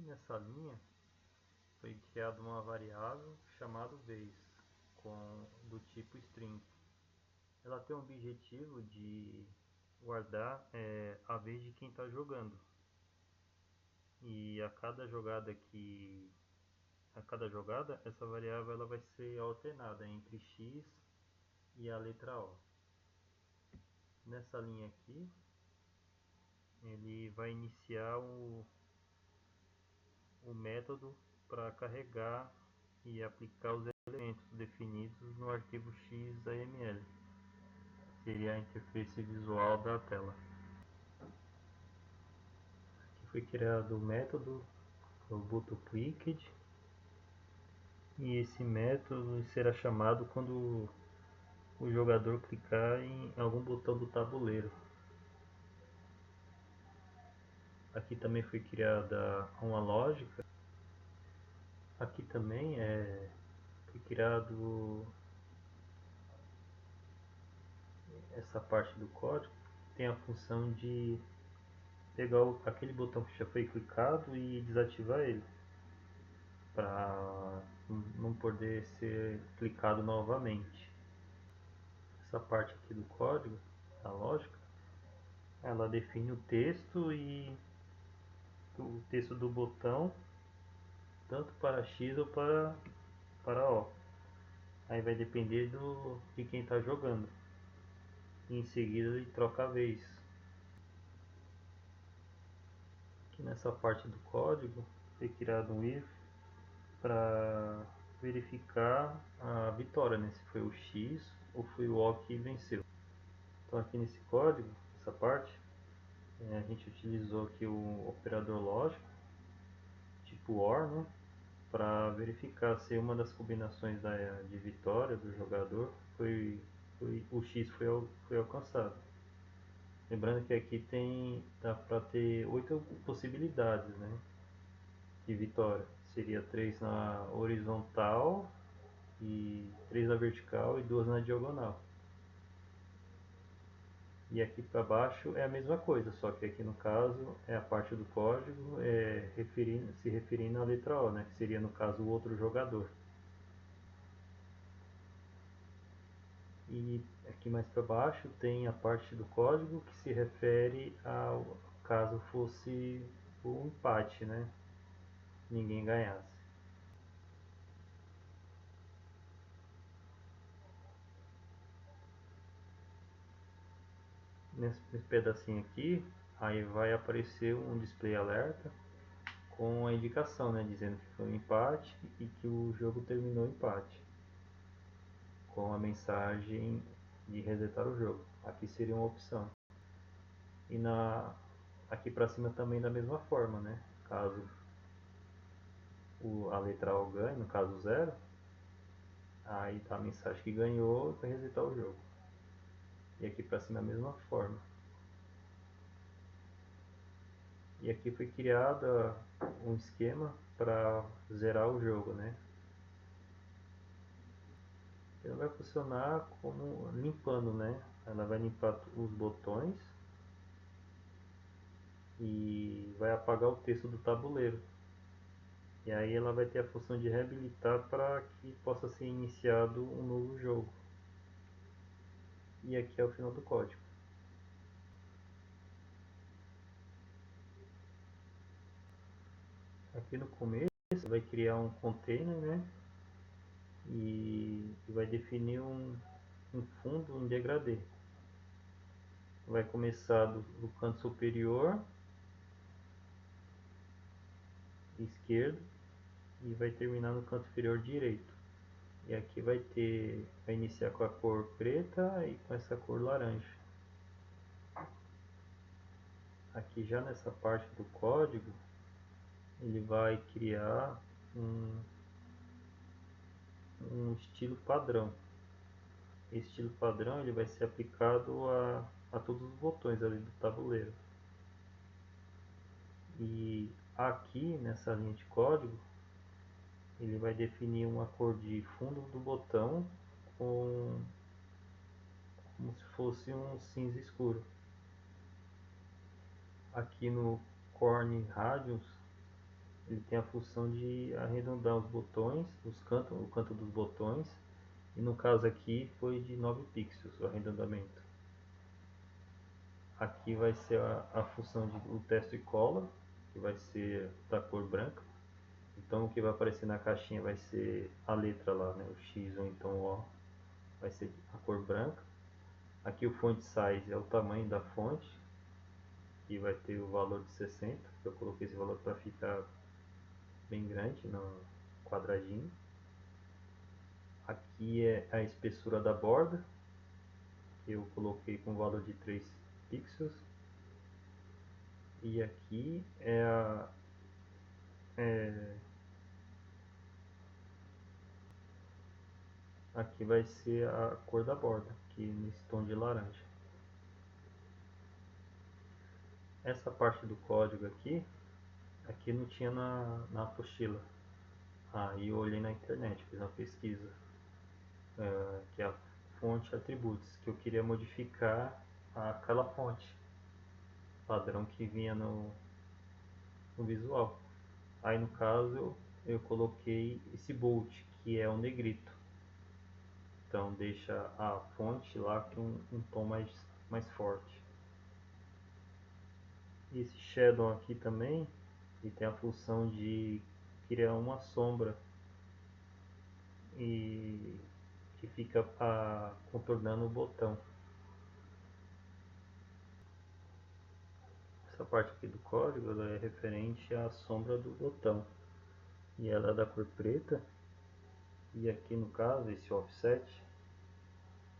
Nessa linha foi criada uma variável chamada vez, do tipo string. Ela tem o objetivo de guardar a vez de quem está jogando. E a cada jogada essa variável ela vai ser alternada entre x e a letra O. Nessa linha aqui, ele vai iniciar o método para carregar e aplicar os elementos definidos no arquivo XAML. Seria a interface visual da tela. Aqui foi criado o método, o buttoClicked, e esse método será chamado quando o jogador clicar em algum botão do tabuleiro. Aqui também foi criada uma lógica. Aqui também foi criado essa parte do código, tem a função de pegar aquele botão que já foi clicado e desativar ele, para não poder ser clicado novamente. Essa parte aqui do código, a lógica, ela define o texto e o texto do botão, tanto para X ou para O. Aí vai depender de quem está jogando. E em seguida ele troca a vez. Aqui nessa parte do código foi criado um if para verificar a vitória, né? Se foi o X ou foi o O que venceu. Então aqui nesse código, essa parte, a gente utilizou aqui o operador lógico, tipo OR, né? Para verificar se uma das combinações de vitória do jogador o X foi alcançado. Lembrando que aqui dá para ter 8 possibilidades, né, de vitória. Seria 3 na horizontal, e 3 na vertical e 2 na diagonal. E aqui para baixo é a mesma coisa, só que aqui no caso é a parte do código se referindo à letra O, né, que seria no caso o outro jogador. E aqui mais para baixo tem a parte do código que se refere ao caso fosse o empate, né? Ninguém ganhasse. Nesse pedacinho aqui, aí vai aparecer um display alerta com a indicação, né, dizendo que foi um empate e que o jogo terminou empate, com a mensagem de resetar o jogo. Aqui seria uma opção. E aqui para cima também da mesma forma, né? Caso a letra O ganhe, no caso 0, aí tá a mensagem que ganhou para resetar o jogo. E aqui para cima a mesma forma. E aqui foi criado um esquema para zerar o jogo, né? Ela vai funcionar como limpando, né? Ela vai limpar os botões e vai apagar o texto do tabuleiro. E aí ela vai ter a função de reabilitar para que possa ser iniciado um novo jogo. E aqui é o final do código. Aqui no começo vai criar um container, né? E vai definir um fundo, um degradê. Vai começar do canto superior esquerdo e vai terminar no canto inferior direito. E aqui vai iniciar com a cor preta e com essa cor laranja. Aqui já nessa parte do código, ele vai criar um estilo padrão. Esse estilo padrão ele vai ser aplicado a todos os botões ali do tabuleiro. E aqui nessa linha de código, ele vai definir uma cor de fundo do botão como se fosse um cinza escuro. Aqui no Corn Radius ele tem a função de arredondar os botões, o canto dos botões, e no caso aqui foi de 9 pixels o arredondamento. Aqui vai ser a função de o teste e cola, que vai ser da cor branca. Então o que vai aparecer na caixinha vai ser a letra lá, né, o X ou então o O, vai ser a cor branca. Aqui o font size é o tamanho da fonte, que vai ter o valor de 60, eu coloquei esse valor para ficar bem grande no quadradinho. Aqui é a espessura da borda, que eu coloquei com valor de 3 pixels. E aqui aqui vai ser a cor da borda, que nesse tom de laranja. Essa parte do código aqui não tinha na apostila. Aí eu olhei na internet, fiz uma pesquisa, que é a fonte attributs, que eu queria modificar aquela fonte padrão que vinha no visual. Aí no caso eu coloquei esse bold, que é o negrito. Então deixa a fonte lá com um tom mais forte. Esse shadow aqui também, ele tem a função de criar uma sombra e que fica contornando o botão. Essa parte aqui do código ela é referente à sombra do botão e ela é da cor preta. E aqui no caso esse offset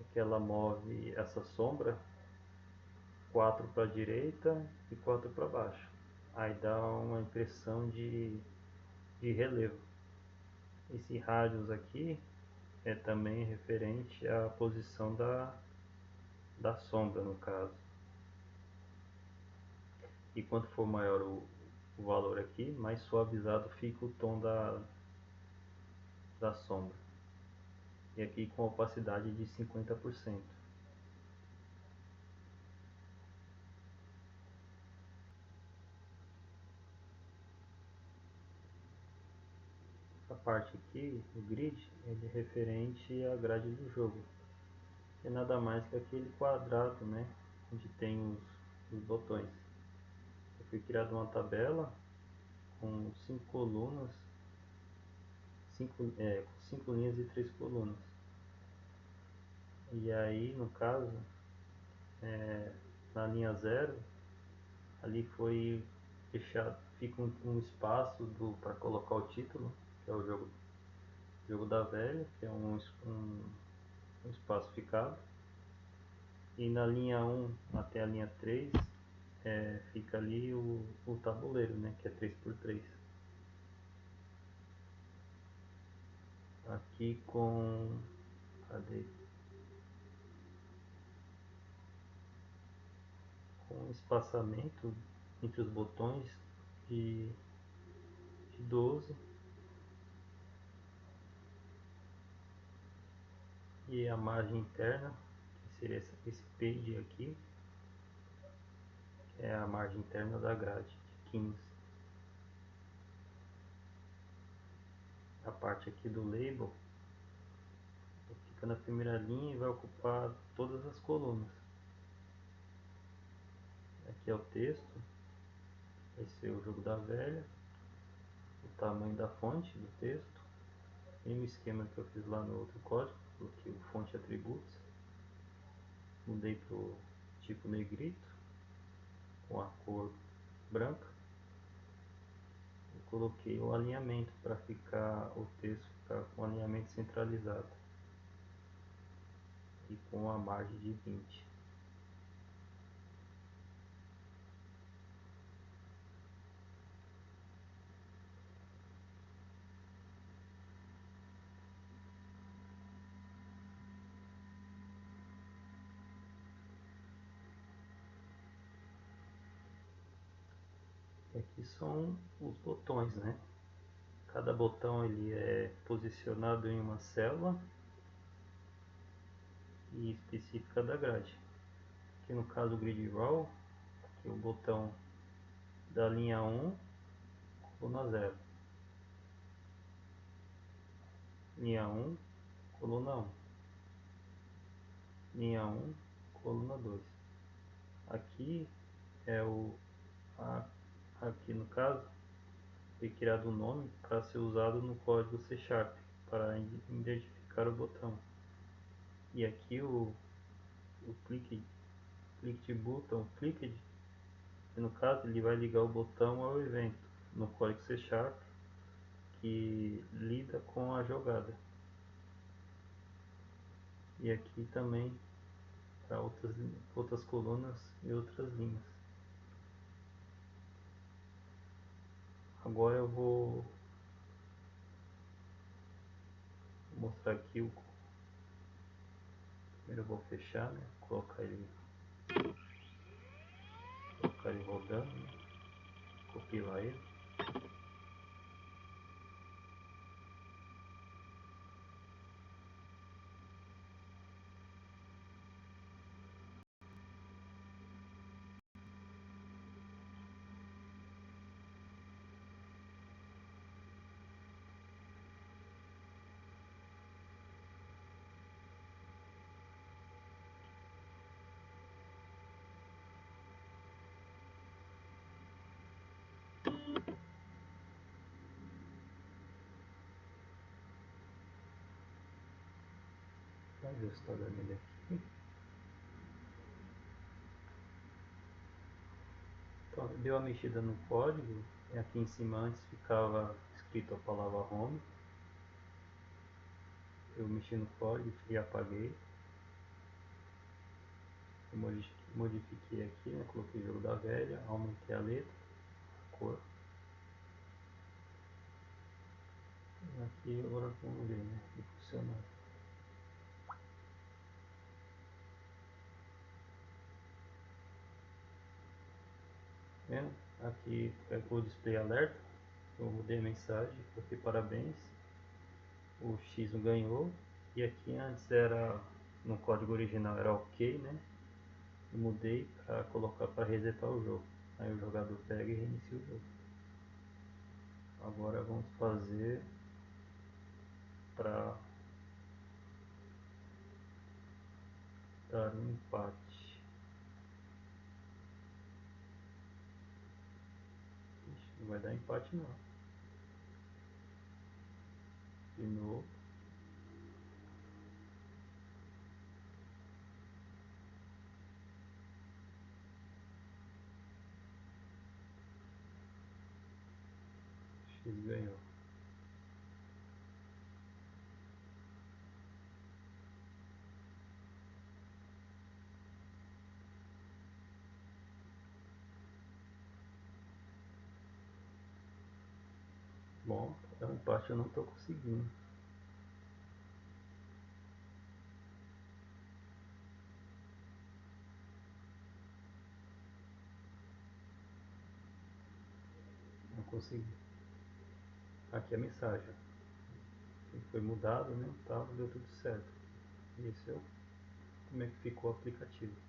é que ela move essa sombra 4 para a direita e 4 para baixo. Aí dá uma impressão de relevo. Esse radius aqui é também referente à posição da sombra no caso. E quanto for maior o valor aqui, mais suavizado fica o tom da sombra. E aqui com opacidade de 50%. Essa parte aqui, o grid, ele é referente à grade do jogo. É nada mais que aquele quadrado, né, onde tem os botões. Eu fui criado uma tabela com 5 colunas, 5 linhas e 3 colunas. E aí, no caso, na linha 0, ali foi fechado, fica um espaço para colocar o título, que é o jogo da velha, que é um espaço ficado. E na linha 1 até a linha 3 fica ali o tabuleiro, né, que é 3x3. Aqui cadê? Com espaçamento entre os botões de 12. E a margem interna, que seria esse page aqui, que é a margem interna da grade, de 15. A parte aqui do label fica na primeira linha e vai ocupar todas as colunas. Aqui é o texto, vai ser o jogo da velha, o tamanho da fonte do texto, mesmo esquema que eu fiz lá no outro código, coloquei o fonte attributs, mudei para o tipo negrito, com a cor branca, e coloquei o alinhamento para ficar o texto ficar com alinhamento centralizado e com a margem de 20. E aqui são os botões, né? Cada botão ele é posicionado em uma célula e específica da grade. Aqui no caso o grid row, aqui o botão da linha 1 coluna zero. Linha 1, coluna 1. Linha 1, coluna 2. Aqui é aqui no caso, foi criado um nome para ser usado no código C Sharp para identificar o botão. E aqui o clicked button, clicked, que no caso ele vai ligar o botão ao evento no código C Sharp que lida com a jogada. E aqui também para outras colunas e outras linhas. Agora eu vou mostrar aqui primeiro eu vou fechar, né? Colocar ele rodando, né? Compilar ele. Ajustar nele aqui. Então, deu a mexida no código. E aqui em cima antes ficava escrito a palavra home. Eu mexi no código e apaguei. Eu modifiquei aqui, né? Coloquei o jogo da velha, aumentei a letra, a cor. E aqui agora vamos ver, né? Se funciona. Vendo? Aqui é o display alerta. Eu mudei a mensagem, coloquei parabéns. O X não ganhou. E aqui antes era, no código original era ok, né? Eu mudei para colocar para resetar o jogo. Aí o jogador pega e reinicia o jogo. Agora vamos fazer para dar um empate. Ixi, não vai dar empate não. De novo. X ganhou. Bom, para dar um empate eu não estou conseguindo. Não consegui. Aqui a mensagem. Foi mudado, né? Tá, deu tudo certo. Esse é como é que ficou o aplicativo.